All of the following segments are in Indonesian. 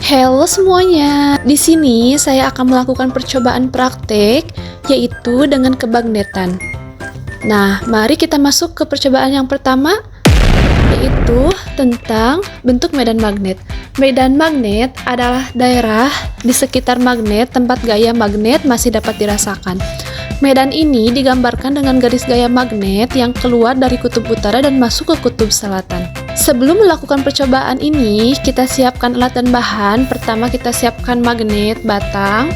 Halo semuanya, di sini saya akan melakukan percobaan praktek, yaitu dengan kemagnetan. Nah, mari kita masuk ke percobaan yang pertama, yaitu tentang bentuk medan magnet. Medan magnet adalah daerah di sekitar magnet tempat gaya magnet masih dapat dirasakan. Medan ini digambarkan dengan garis gaya magnet yang keluar dari kutub utara dan masuk ke kutub selatan. Sebelum melakukan percobaan ini, kita siapkan alat dan bahan. Pertama kita siapkan magnet batang,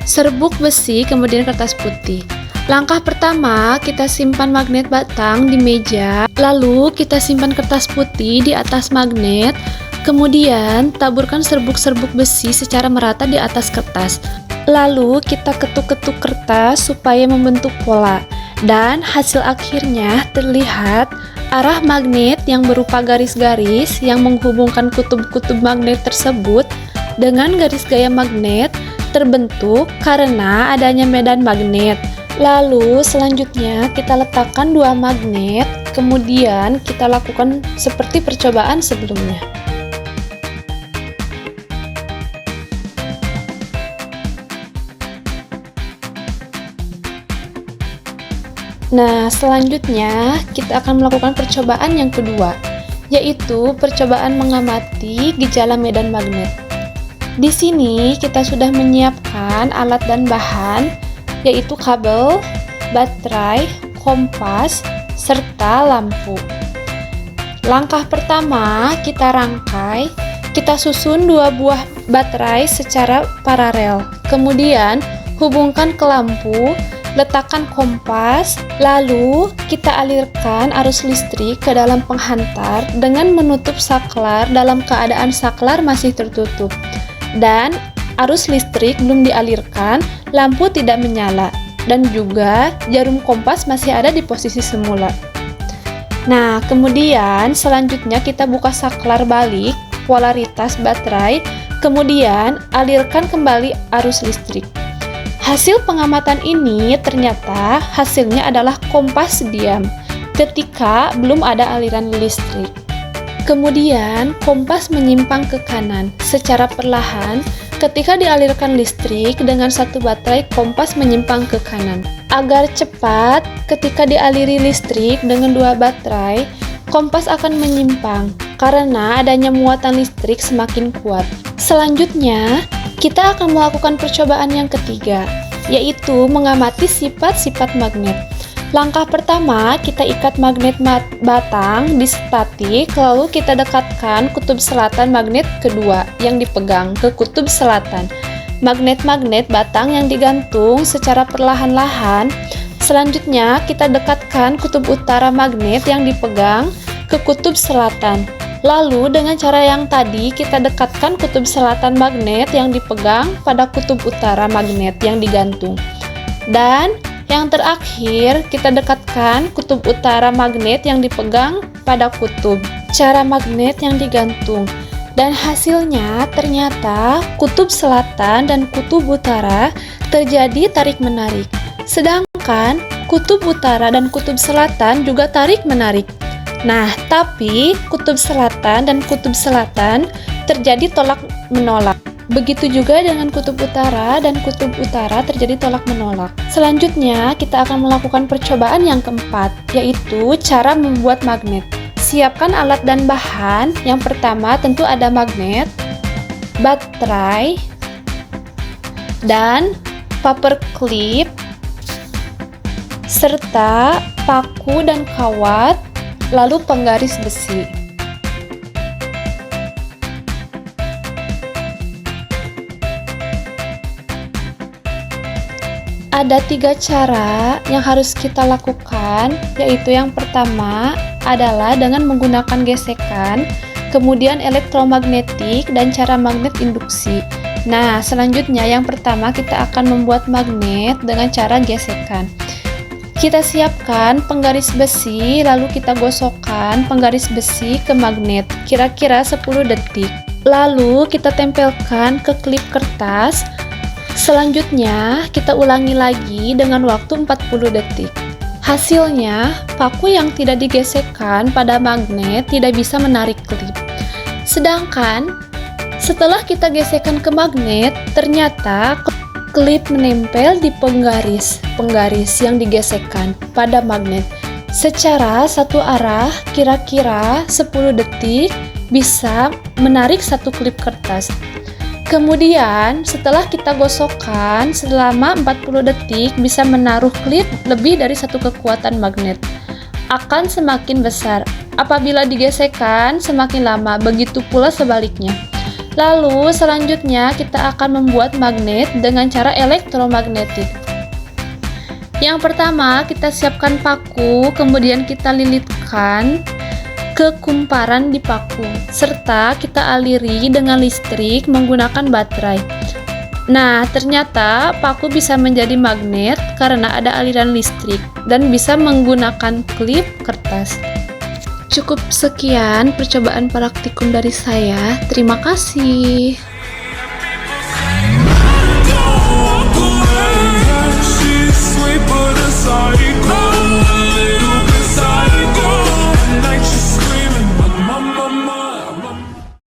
serbuk besi, kemudian kertas putih. Langkah pertama, kita simpan magnet batang di meja, lalu kita simpan kertas putih di atas magnet, kemudian taburkan serbuk-serbuk besi secara merata di atas kertas. Lalu kita ketuk-ketuk kertas supaya membentuk pola, dan hasil akhirnya terlihat arah magnet yang berupa garis-garis yang menghubungkan kutub-kutub magnet tersebut dengan garis gaya magnet terbentuk karena adanya medan magnet. Lalu selanjutnya kita letakkan dua magnet, kemudian kita lakukan seperti percobaan sebelumnya. Nah, selanjutnya kita akan melakukan percobaan yang kedua, yaitu percobaan mengamati gejala medan magnet. Di sini kita sudah menyiapkan alat dan bahan, yaitu kabel, baterai, kompas, serta lampu. Langkah pertama, kita rangkai, kita susun dua buah baterai secara paralel. Kemudian, hubungkan ke lampu, letakkan kompas, lalu kita alirkan arus listrik ke dalam penghantar dengan menutup saklar dalam keadaan saklar masih tertutup. Dan arus listrik belum dialirkan, lampu tidak menyala, dan juga jarum kompas masih ada di posisi semula. Nah, kemudian selanjutnya kita buka saklar balik polaritas baterai, kemudian alirkan kembali arus listrik. Hasil pengamatan ini ternyata hasilnya adalah kompas diam ketika belum ada aliran listrik. Kemudian kompas menyimpang ke kanan secara perlahan ketika dialirkan listrik dengan satu baterai. Kompas menyimpang ke kanan. Agar cepat ketika dialiri listrik dengan dua baterai, kompas akan menyimpang karena adanya muatan listrik semakin kuat. Selanjutnya, kita akan melakukan percobaan yang ketiga, yaitu mengamati sifat-sifat magnet. Langkah pertama, kita ikat magnet batang di statik, lalu kita dekatkan kutub selatan magnet kedua yang dipegang ke kutub selatan. Magnet-magnet batang yang digantung secara perlahan-lahan. Selanjutnya, kita dekatkan kutub utara magnet yang dipegang ke kutub selatan. Lalu dengan cara yang tadi kita dekatkan kutub selatan magnet yang dipegang pada kutub utara magnet yang digantung. Dan yang terakhir kita dekatkan kutub utara magnet yang dipegang pada kutub utara magnet yang digantung. Dan hasilnya ternyata kutub selatan dan kutub utara terjadi tarik-menarik. Sedangkan kutub utara dan kutub selatan juga tarik-menarik. Nah, tapi kutub selatan dan kutub selatan terjadi tolak-menolak. Begitu juga dengan kutub utara dan kutub utara terjadi tolak-menolak. Selanjutnya, kita akan melakukan percobaan yang keempat, yaitu cara membuat magnet. Siapkan alat dan bahan. Yang pertama tentu ada magnet, baterai, dan paper clip, serta paku dan kawat, lalu penggaris besi. Ada 3 cara yang harus kita lakukan, yaitu yang pertama adalah dengan menggunakan gesekan, kemudian elektromagnetik, dan cara magnet induksi. Nah, selanjutnya yang pertama kita akan membuat magnet dengan cara gesekan. Kita siapkan penggaris besi, lalu kita gosokkan penggaris besi ke magnet, kira-kira 10 detik. Lalu kita tempelkan ke klip kertas. Selanjutnya, kita ulangi lagi dengan waktu 40 detik. Hasilnya, paku yang tidak digesekkan pada magnet tidak bisa menarik klip. Sedangkan Setelah kita gesekkan ke magnet, ternyata klip menempel di penggaris yang digesekkan pada magnet. Secara satu arah, kira-kira 10 detik bisa menarik satu klip kertas. Kemudian, setelah kita gosokkan selama 40 detik bisa menaruh klip lebih dari satu kekuatan magnet. Akan semakin besar. Apabila digesekkan semakin lama, begitu pula sebaliknya. Lalu selanjutnya kita akan membuat magnet dengan cara elektromagnetik. Yang pertama, kita siapkan paku, kemudian kita lilitkan ke kumparan di paku, serta kita aliri dengan listrik menggunakan baterai. Nah, ternyata paku bisa menjadi magnet karena ada aliran listrik dan bisa menggunakan klip kertas. Cukup sekian percobaan praktikum dari saya. Terima kasih.